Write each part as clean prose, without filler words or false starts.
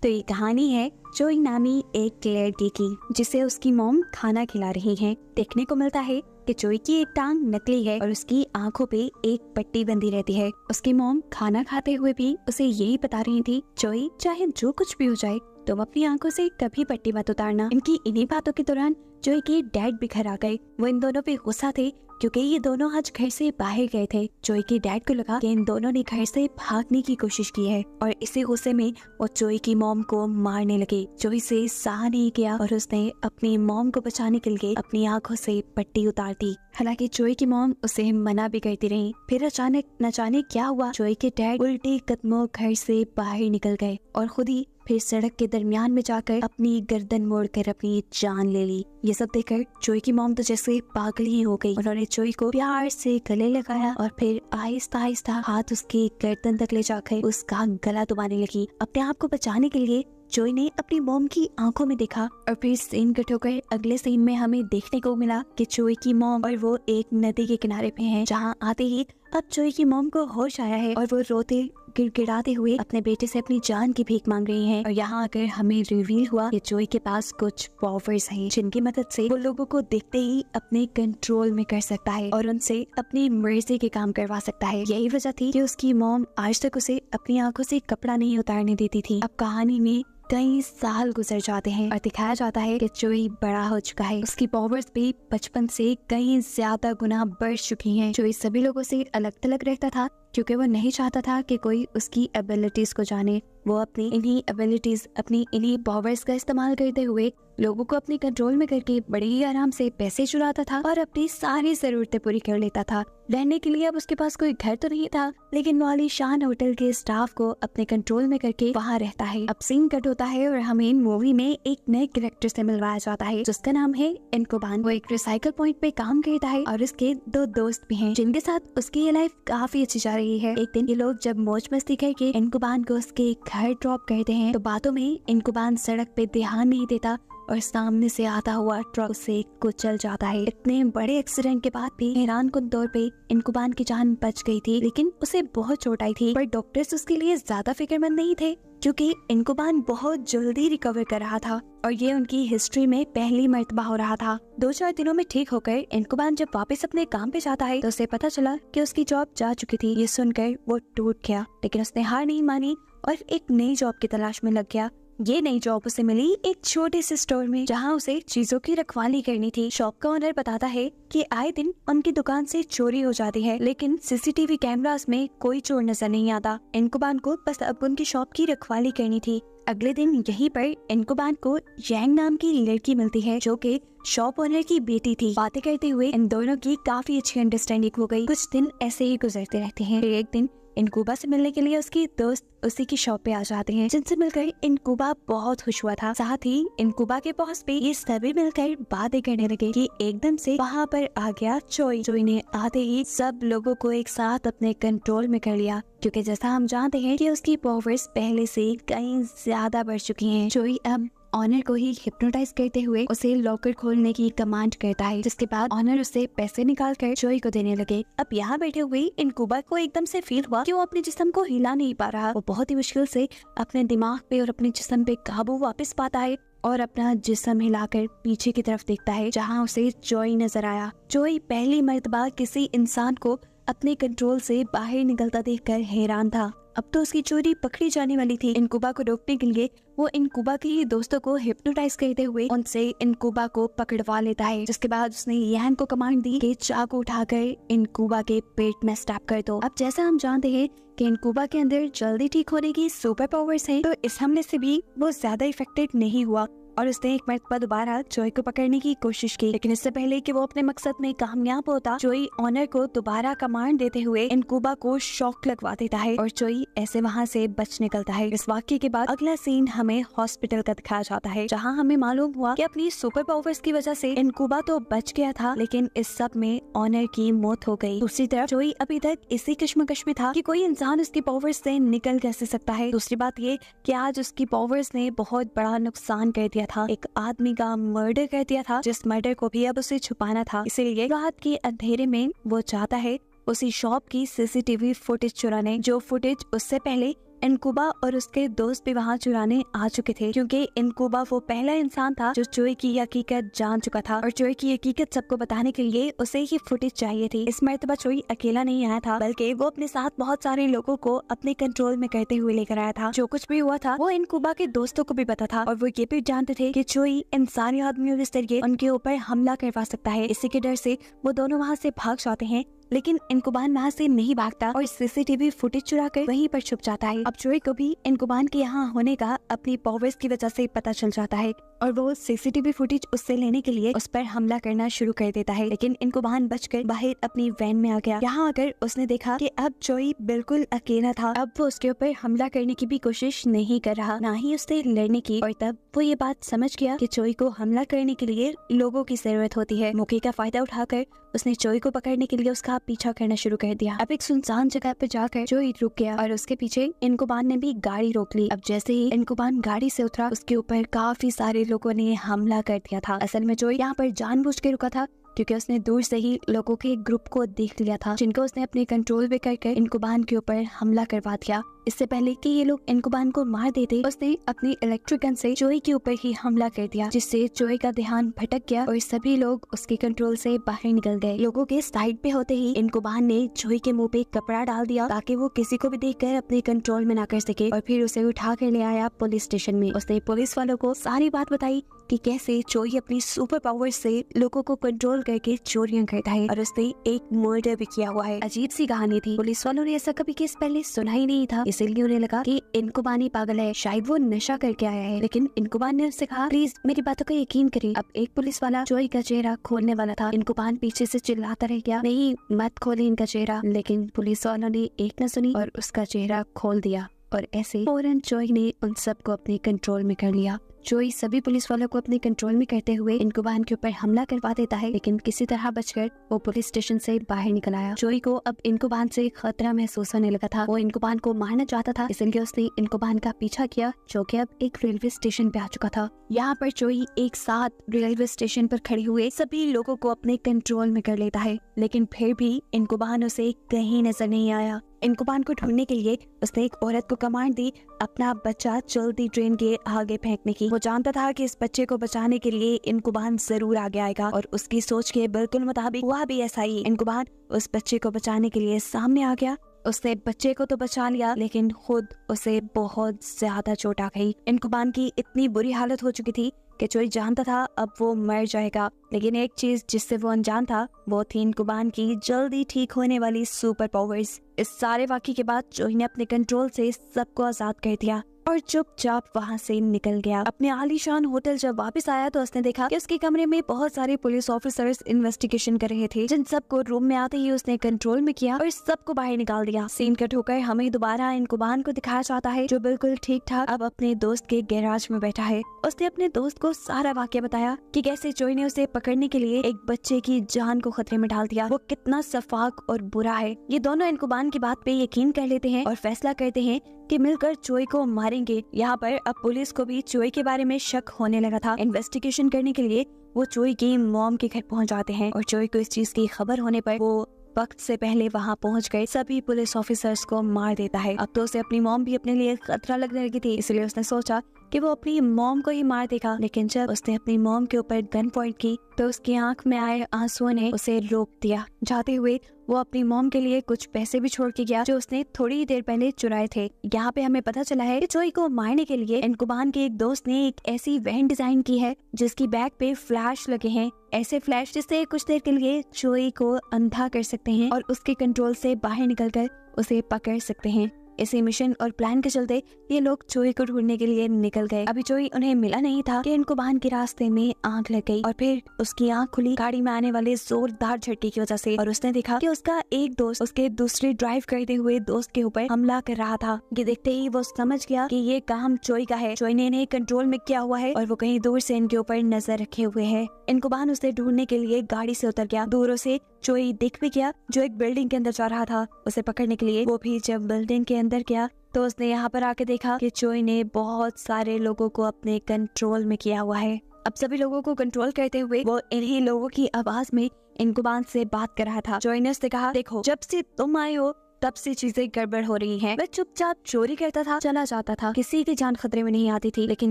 तो ये कहानी है जोई नामी एक लड़की की, जिसे उसकी मॉम खाना खिला रही है। देखने को मिलता है कि जोई की एक टांग नकली है और उसकी आंखों पे एक पट्टी बंधी रहती है। उसकी मॉम खाना खाते हुए भी उसे यही बता रही थी, जोई चाहे जो कुछ भी हो जाए तुम अपनी आंखों से कभी पट्टी मत उतारना। इनकी इन्हीं बातों के दौरान जोई के डैड भी घर आ गए। वो इन दोनों पे गुस्सा थे क्योंकि ये दोनों आज घर से बाहर गए थे। जोई के डैड को लगा कि इन दोनों ने घर से भागने की कोशिश की है और इसी गुस्से में वो जोई की मॉम को मारने लगे। जोई से सहा नहीं किया और उसने अपनी मॉम को बचाने के लिए अपनी आंखों से पट्टी उतार दी। हालांकि जोई की मॉम उसे मना भी करती रही। फिर अचानक न जाने क्या हुआ, जोई के डैड उल्टे कदमों घर से बाहर निकल गए और खुद ही फिर सड़क के दरमियान में जाकर अपनी गर्दन मोड़कर अपनी जान ले ली। ये सब देखकर जोई की मॉम तो जैसे पागल ही हो गई। उन्होंने जोई को प्यार से गले लगाया और फिर आहिस्ता आहिस्ता हाथ उसके गर्दन तक ले जाकर उसका गला दबाने लगी। अपने आप को बचाने के लिए जोई ने अपनी मॉम की आंखों में देखा और फिर सीन कट होकर अगले सीन में हमें देखने को मिला कि जोई की मॉम और वो एक नदी के किनारे पे हैं, जहां आते ही अब जोई की मॉम को होश आया है और वो रोते गिड़गिड़ाते हुए अपने बेटे से अपनी जान की भीख मांग रही हैं। और यहाँ आकर हमें रिवील हुआ कि जोई के पास कुछ पावर्स हैं, जिनकी मदद से वो लोगों को देखते ही अपने कंट्रोल में कर सकता है और उनसे अपनी मर्जी के काम करवा सकता है। यही वजह थी कि उसकी मॉम आज तक उसे अपनी आंखों से कपड़ा नहीं उतारने देती थी। अब कहानी में कई साल गुजर जाते हैं और दिखाया जाता है कि जोई बड़ा हो चुका है। उसकी पावर्स भी बचपन से कई ज्यादा गुना बढ़ चुकी हैं। जोई सभी लोगों से अलग थलग रहता था क्योंकि वो नहीं चाहता था कि कोई उसकी एबिलिटीज को जाने। वो अपनी इन्हीं एबिलिटीज, अपनी इन्हीं पावर्स का इस्तेमाल करते हुए लोगों को अपने कंट्रोल में करके बड़े ही आराम से पैसे चुराता था और अपनी सारी जरूरतें पूरी कर लेता था। रहने के लिए अब उसके पास कोई घर तो नहीं था, लेकिन वो आलीशान होटल के स्टाफ को अपने कंट्रोल में करके वहाँ रहता है। अब सीन कट होता है और हमें मूवी में एक नए कैरेक्टर से मिलवाया जाता है, जिसका नाम है इनकुबान। वो एक रिसाइकल पॉइंट पे काम करता है और उसके दो दोस्त भी हैं, जिनके साथ उसकी ये लाइफ काफी अच्छी जा रही है। एक दिन ये लोग जब मौज मस्ती करके इनकुबान को उसके घर ड्रॉप करते हैं तो बातों में इनकुबान सड़क पे ध्यान नहीं देता और सामने से आता हुआ ट्रक से कुचल जाता है। इतने बड़े एक्सीडेंट के बाद भी हैरान कुन तौर पे इनकुबान की जान बच गई थी, लेकिन उसे बहुत चोट आई थी। पर डॉक्टर्स उसके लिए ज्यादा फिक्रमंद नहीं थे क्योंकि इनकुबान बहुत जल्दी रिकवर कर रहा था और ये उनकी हिस्ट्री में पहली मर्तबा हो रहा था। 2-4 दिनों में ठीक होकर इनकुबान जब वापस अपने काम पे जाता है तो उसे पता चला कि उसकी जॉब जा चुकी थी। ये सुनकर वो टूट गया, लेकिन उसने हार नहीं मानी और एक नई जॉब की तलाश में लग गया। ये नई जॉब उसे मिली एक छोटे से स्टोर में, जहां उसे चीजों की रखवाली करनी थी। शॉप का ओनर बताता है कि आए दिन उनकी दुकान से चोरी हो जाती है, लेकिन सीसीटीवी कैमरास में कोई चोर नजर नहीं आता। इनकुबान को बस अब उनकी शॉप की रखवाली करनी थी। अगले दिन यहीं पर इनकुबान को यांग नाम की लड़की मिलती है, जो कि शॉप ओनर की बेटी थी। बातें करते हुए इन दोनों की काफी अच्छी अंडरस्टैंडिंग हो गई। कुछ दिन ऐसे ही गुजरते रहते हैं। एक दिन इनकुबा से मिलने के लिए उसकी दोस्त उसी की शॉप पे आ जाते हैं, जिनसे मिलकर इनकुबा बहुत खुश हुआ था। साथ ही इनकुबा के बॉस पे ये सभी मिलकर बातें करने लगे कि एकदम से वहाँ पर आ गया जोई। जोई ने आते ही सब लोगों को एक साथ अपने कंट्रोल में कर लिया, क्योंकि जैसा हम जानते हैं कि उसकी पावर्स पहले से कई ज्यादा बढ़ चुकी हैं। जोई अब ऑनर को ही हिप्नोटाइज करते हुए उसे लॉकर खोलने की कमांड करता है, जिसके बाद ऑनर उसे पैसे निकाल कर जोई को देने लगे। अब यहाँ बैठे हुए इनकुबा को एकदम से फील हुआ कि वो अपने जिस्म को हिला नहीं पा रहा। वो बहुत ही मुश्किल से अपने दिमाग पे और अपने जिस्म पे काबू वापस पाता है और अपना जिस्म हिलाकर पीछे की तरफ देखता है, जहाँ उसे जोई नजर आया। जोई पहली मर्तबा किसी इंसान को अपने कंट्रोल से बाहर निकलता देखकर हैरान था। अब तो उसकी चोरी पकड़ी जाने वाली थी। इनकुबा को रोकने के लिए वो इनकुबा के ही दोस्तों को हिप्नोटाइज करते हुए उनसे इनकुबा को पकड़वा लेता है, जिसके बाद उसने यांग को कमांड दी कि चाकू उठाकर इनकुबा के पेट में स्टैब कर दो। अब जैसा हम जानते हैं कि इनकुबा के अंदर जल्दी ठीक होने की सुपर पावर्स हैं, तो इस हमले से भी वो ज्यादा इफेक्टेड नहीं हुआ और उसने एक मर्तबा दोबारा जोई को पकड़ने की कोशिश की। लेकिन इससे पहले कि वो अपने मकसद में कामयाब होता, जोई ऑनर को दोबारा कमांड देते हुए इनकुबा को शॉक लगवा देता है और जोई ऐसे वहाँ से बच निकलता है। इस वाक्य के बाद अगला सीन हमें हॉस्पिटल का दिखाया जाता है, जहाँ हमें मालूम हुआ कि अपनी सुपर पावर्स की वजह से इनकुबा तो बच गया था, लेकिन इस सब में ऑनर की मौत हो गई। दूसरी तरफ जोई अभी तक इसी कश्मकश में था कि कोई इंसान उसकी पावर्स से निकल कैसे सकता है। दूसरी बात ये कि आज उसकी पावर्स ने बहुत बड़ा नुकसान कर दिया था। एक आदमी का मर्डर कर दिया था, जिस मर्डर को भी अब उसे छुपाना था। इसीलिए रात के अंधेरे में वो चाहता है उसी शॉप की सीसीटीवी फुटेज चुराने, जो फुटेज उससे पहले इनकुबा और उसके दोस्त भी वहाँ चुराने आ चुके थे, क्योंकि इनकुबा वो पहला इंसान था जो चोई की हकीकत जान चुका था और चोई की हकीकत सबको बताने के लिए उसे ही फुटेज चाहिए थी। इस मर्तबा चोई अकेला नहीं आया था, बल्कि वो अपने साथ बहुत सारे लोगों को अपने कंट्रोल में करते हुए लेकर आया था। जो कुछ भी हुआ था वो इनकुबा के दोस्तों को भी पता था और वो ये भी जानते थे कि चोई इन सारे आदमियों के जरिए उनके ऊपर हमला करवा सकता है। इसी के डर से वो दोनों वहाँ से भाग जाते हैं, लेकिन इनकुबान वहाँ से नहीं भागता और सीसीटीवी फुटेज चुराकर वहीं पर छुप जाता है। अब चोई को भी इनकुबान के यहाँ होने का अपनी पावर्स की वजह से पता चल जाता है और वो सीसीटीवी फुटेज उससे लेने के लिए उस पर हमला करना शुरू कर देता है, लेकिन इनकुबान बचकर बाहर अपनी वैन में आ गया। यहाँ आकर उसने देखा कि अब चोई बिल्कुल अकेला था। अब वो उसके ऊपर हमला करने की भी कोशिश नहीं कर रहा, ना ही उससे लड़ने की। और तब वो ये बात समझ गया कि चोई को हमला करने के लिए लोगों की जरूरत होती है। मौके का फायदा उठाकर उसने चोई को पकड़ने के लिए उसका पीछा करना शुरू कर दिया। अब एक सुनसान जगह पर जाकर चोई रुक गया और उसके पीछे इनकुबान ने भी गाड़ी रोक ली। अब जैसे ही इनकुबान गाड़ी से उतरा, उसके ऊपर काफी सारे लोगों ने हमला कर दिया था। असल में चोई यहाँ पर जानबूझ के रुका था, क्योंकि उसने दूर से ही लोगों के एक ग्रुप को देख लिया था, जिनको उसने अपने कंट्रोल में करके इनकुबान के ऊपर हमला करवा दिया। इससे पहले कि ये लोग इनकुबान को मार देते, उसने अपनी इलेक्ट्रिक गन से चोई के ऊपर ही हमला कर दिया, जिससे चोई का ध्यान भटक गया और सभी लोग उसके कंट्रोल से बाहर निकल गए। लोगों के साइड पे होते ही इनकुबान ने चोई के मुंह पे कपड़ा डाल दिया ताकि वो किसी को भी देखकर अपने कंट्रोल में ना कर सके, और फिर उसे उठा कर ले आया पुलिस स्टेशन में। उसने पुलिस वालों को सारी बात बताई कि कैसे चोई अपनी सुपर पावर से लोगों को कंट्रोल करके चोरियां करता है और उसने एक मर्डर भी किया हुआ है। अजीब सी कहानी थी। पुलिस वालों ने ऐसा कभी केस पहले सुना ही नहीं था, इसीलिए उन्हें लगा कि इनकुबान ही पागल है, शायद वो नशा करके आया है। लेकिन इनकुबान ने उससे कहा, प्लीज मेरी बातों का यकीन करें। अब एक पुलिस वाला चोई का चेहरा खोलने वाला था। इनकुबान पीछे से चिल्लाता रह गया, नहीं मत खोले इनका चेहरा। लेकिन पुलिस वालों ने एक न सुनी और उसका चेहरा खोल दिया और ऐसे फौरन चोई ने उन सबको अपने कंट्रोल में कर लिया। चोई सभी पुलिस वालों को अपने कंट्रोल में करते हुए इनकुबान के ऊपर हमला करवा देता है, लेकिन किसी तरह बचकर वो पुलिस स्टेशन से बाहर निकल आया। चोई को अब इनकुबान से खतरा महसूस होने लगा था। वो इनकुबान को मारना चाहता था, इसलिए उसने इनकुबान का पीछा किया, जो कि अब एक रेलवे स्टेशन पे आ चुका था। यहाँ पर चोई एक साथ रेलवे स्टेशन पर खड़े हुए सभी लोगों को अपने कंट्रोल में कर लेता है, लेकिन फिर भी इनकुबान उसे कहीं नजर नहीं आया। इनकुबान को ढूंढने के लिए उसने एक औरत को कमांड दी अपना बच्चा चलती ट्रेन के आगे फेंकने की। वो जानता था कि इस बच्चे को बचाने के लिए इनकुबान जरूर आगे आएगा और उसकी सोच के बिल्कुल मुताबिक हुआ भी ऐसा ही। इनकुबान उस बच्चे को बचाने के लिए सामने आ गया। उसने बच्चे को तो बचा लिया, लेकिन खुद उसे बहुत ज्यादा चोट आ गई। इनकुबान की इतनी बुरी हालत हो चुकी थी कि चोई जानता था अब वो मर जाएगा, लेकिन एक चीज जिससे वो अनजान था वो थी इनकुबान की जल्दी ठीक होने वाली सुपर पावर्स। इस सारे वाक़ये के बाद चोई ने अपने कंट्रोल से सबको आजाद कर दिया और चुपचाप वहाँ से निकल गया। अपने आलीशान होटल जब वापस आया तो उसने देखा कि उसके कमरे में बहुत सारे पुलिस ऑफिसर्स इन्वेस्टिगेशन कर रहे थे, जिन सबको रूम में आते ही उसने कंट्रोल में किया और सबको बाहर निकाल दिया। सीन कट होकर हमें दोबारा इनकुबान को दिखाया जाता है, जो बिल्कुल ठीक ठाक अब अपने दोस्त के गैराज में बैठा है। उसने अपने दोस्त को सारा वाक़या बताया कि कैसे चोई ने उसे पकड़ने के लिए एक बच्चे की जान को खतरे में डाल दिया। वो कितना सफाक और बुरा है। ये दोनों इनकुबान की बात पे यकीन कर लेते हैं और फैसला करते हैं कि मिलकर चोई को मारेंगे। यहाँ पर अब पुलिस को भी चोई के बारे में शक होने लगा था। इन्वेस्टिगेशन करने के लिए वो चोई की मॉम के घर पहुँच जाते हैं और चोई को इस चीज की खबर होने पर वो वक्त से पहले वहाँ पहुँच गए सभी पुलिस ऑफिसर्स को मार देता है। अब तो उसे अपनी मॉम भी अपने लिए खतरा लगने लगी थी, इसलिए उसने सोचा कि वो अपनी मॉम को ही मार देगा। लेकिन जब उसने अपनी मॉम के ऊपर गन पॉइंट की तो उसकी आंख में आए आंसुओं ने उसे रोक दिया। जाते हुए वो अपनी मॉम के लिए कुछ पैसे भी छोड़ के गया, जो उसने थोड़ी ही देर पहले चुराए थे। यहाँ पे हमें पता चला है कि चोई को मारने के लिए इनकुबान के एक दोस्त ने एक ऐसी वैन डिजाइन की है जिसकी बैक पे फ्लैश लगे हैं, ऐसे फ्लैश जिससे कुछ देर के लिए चोई को अंधा कर सकते हैं और उसके कंट्रोल से बाहर निकलकर उसे पकड़ सकते हैं। इसी मिशन और प्लान के चलते ये लोग चोई को ढूंढने के लिए निकल गए। अभी चोई उन्हें मिला नहीं था कि इनकुबान के रास्ते में आंख लग गई और फिर उसकी आंख खुली गाड़ी में आने वाले जोरदार झटके की वजह से, और उसने देखा कि उसका एक दोस्त उसके दूसरे ड्राइव करते हुए दोस्त के ऊपर हमला कर रहा था। ये देखते ही वो समझ गया कि ये काम चोई का है। चोई ने इन्हें कंट्रोल में किया हुआ है और वो कहीं दूर से इनके ऊपर नजर रखे हुए है। इनकुबान उसे ढूंढने के लिए गाड़ी से उतर गया। दूरों से चोई दिख भी गया जो एक बिल्डिंग के अंदर जा रहा था उसे पकड़ने के लिए। वो भी जब बिल्डिंग के अंदर गया तो उसने यहाँ पर आके देखा कि चोई ने बहुत सारे लोगों को अपने कंट्रोल में किया हुआ है। अब सभी लोगों को कंट्रोल करते हुए वो इन्हीं लोगों की आवाज में इनकुबान से बात कर रहा था। चोई ने उससे कहा, देखो जब से तुम आए हो तब से चीजें गड़बड़ हो रही हैं। वह चुपचाप चोरी करता था, चला जाता था, किसी की जान खतरे में नहीं आती थी। लेकिन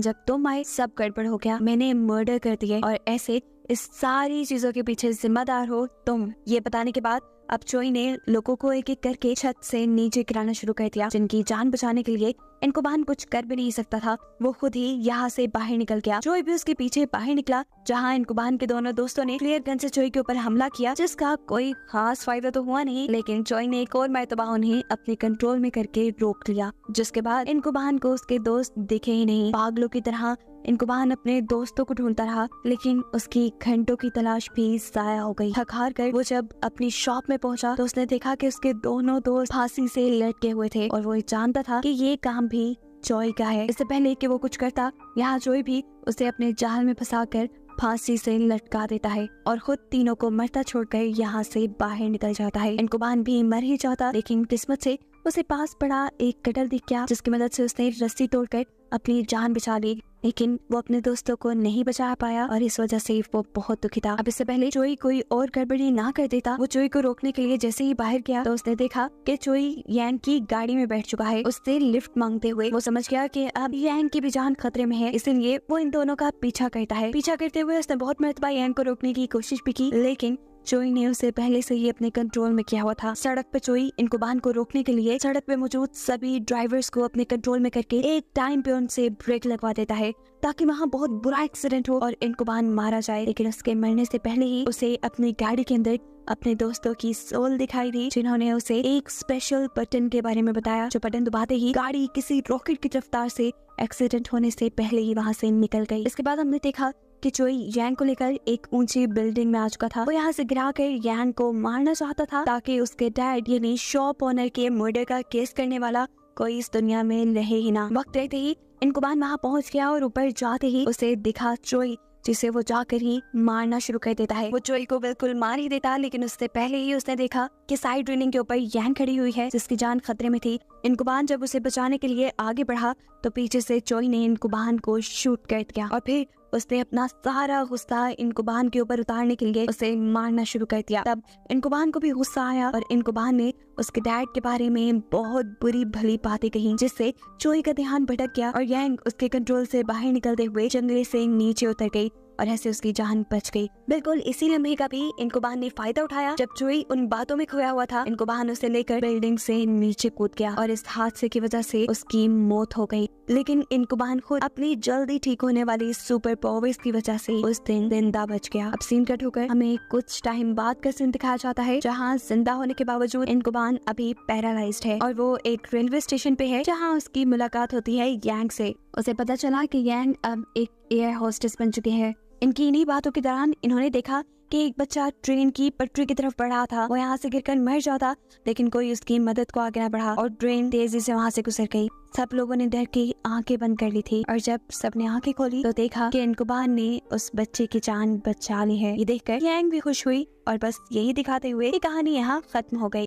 जब तुम आए सब गड़बड़ हो गया, मैंने मर्डर कर दिए और ऐसे इस सारी चीजों के पीछे जिम्मेदार हो तुम। ये बताने के बाद अब चोई ने लोगों को एक एक करके छत से नीचे गिराना शुरू कर दिया, जिनकी जान बचाने के लिए इनकुबान कुछ कर भी नहीं सकता था। वो खुद ही यहाँ से बाहर निकल गया। चोई भी उसके पीछे बाहर निकला, जहाँ इनकुबान के दोनों दोस्तों ने फ्लेयर गन से चोई के ऊपर हमला किया, जिसका कोई खास फायदा तो हुआ नहीं, लेकिन चोई ने एक और मर्तबा उन्हें अपने कंट्रोल में करके रोक लिया। जिसके बाद इनकुबान को उसके दोस्त दिखे ही नहीं। पागलों की तरह इनकुबान अपने दोस्तों को ढूंढता रहा, लेकिन उसकी घंटों की तलाश भी जाया हो गई। थक हार कर वो जब अपनी शॉप में पहुंचा तो उसने देखा कि उसके दोनों दोस्त फांसी से लटके हुए थे और वो जानता था कि ये काम भी चोई का है। इससे पहले कि वो कुछ करता, यहाँ चोई भी उसे अपने जाल में फंसाकर फांसी से लटका देता है और खुद तीनों को मरता छोड़कर यहाँ से बाहर निकल जाता है। इनकुबान भी मर ही जाता, लेकिन किस्मत से उसे पास पड़ा एक कटर दिख गया, जिसकी मदद से उसने रस्सी तोड़कर अपनी जान बचा ली। लेकिन वो अपने दोस्तों को नहीं बचा पाया और इस वजह से वो बहुत दुखी था। अब इससे पहले चोई कोई और गड़बड़ी ना कर देता, वो चोई को रोकने के लिए जैसे ही बाहर गया तो उसने देखा कि चोई यैन की गाड़ी में बैठ चुका है, उससे लिफ्ट मांगते हुए। वो समझ गया कि अब यैन की भी जान खतरे में है, इसलिए वो इन दोनों का पीछा करता है। पीछा करते हुए उसने बहुत मर्तबा यैन को रोकने की कोशिश भी की, लेकिन चोई ने उसे पहले से ही अपने कंट्रोल में किया हुआ था। सड़क पे चोई इनकुबान को रोकने के लिए सड़क पे मौजूद सभी ड्राइवर्स को अपने कंट्रोल में करके एक टाइम पे उनसे ब्रेक लगवा देता है, ताकि वहाँ बहुत बुरा एक्सीडेंट हो और इनकुबान मारा जाए। लेकिन उसके मरने से पहले ही उसे अपनी गाड़ी के अंदर अपने दोस्तों की सोल दिखाई दी, जिन्होंने उसे एक स्पेशल बटन के बारे में बताया, जो बटन दबाते ही गाड़ी किसी रॉकेट की रफ्तार से एक्सीडेंट होने से पहले ही वहाँ से निकल गई। इसके बाद हमने देखा कि चोई यांग को लेकर एक ऊंची बिल्डिंग में आ चुका था। वो यहाँ से गिराकर यांग को मारना चाहता था, ताकि उसके डैड यानी शॉप ओनर के मर्डर का केस करने वाला कोई इस दुनिया में रहे ही ना। वक्त रहते ही इनकुबान वहाँ पहुँच गया और ऊपर जाते ही उसे दिखा चोई, जिसे वो जाकर ही मारना शुरू कर देता है। वो चोई को बिल्कुल मार ही देता, लेकिन उससे पहले ही उसने देखा कि साइड रेलिंग के ऊपर यांग खड़ी हुई है, जिसकी जान खतरे में थी। इनकुबान जब उसे बचाने के लिए आगे बढ़ा तो पीछे से चोई ने इनकुबान को शूट कर दिया और फिर उसने अपना सारा गुस्सा इनकुबान के ऊपर उतारने के लिए उसे मारना शुरू कर दिया। तब इनकुबान को भी गुस्सा आया और इनकुबान ने उसके डैड के बारे में बहुत बुरी भली बातें कही, जिससे चोई का ध्यान भटक गया और यांग उसके कंट्रोल से बाहर निकलते हुए जंगले से नीचे उतर गई और ऐसे उसकी जान बच गई। बिल्कुल इसी लम्हे का भी इनकुबान ने फायदा उठाया। जब चोई उन बातों में खोया हुआ था, इनकुबान उसे लेकर बिल्डिंग से नीचे कूद गया और इस हादसे की वजह से उसकी मौत हो गई। लेकिन इनकुबान खुद अपनी जल्दी ठीक होने वाली सुपर पावर्स की वजह से उस दिन जिंदा बच गया। अब सीन कट होकर हमें कुछ टाइम बाद का सीन दिखाया जाता है, जहाँ जिंदा होने के बावजूद इनकुबान अभी पैरालाइज्ड है और वो एक रेलवे स्टेशन पे है, जहाँ उसकी मुलाकात होती है यांग से। उसे पता चला कि यांग अब एक एयर होस्टेस बन चुके हैं। इनकी इन्हीं बातों के दौरान इन्होंने देखा कि एक बच्चा ट्रेन की पटरी की तरफ बढ़ा था। वो यहाँ से गिरकर मर जाता, लेकिन कोई उसकी मदद को आगे न बढ़ा और ट्रेन तेजी से वहाँ से गुजर गई। सब लोगों ने डर के आंखें बंद कर ली थी और जब सबने आंखें खोली तो देखा कि इनकुबान ने उस बच्चे की जान बचा ली है। ये देखकर यांग भी खुश हुई और बस यही दिखाते हुए ये कहानी यहाँ खत्म हो गई।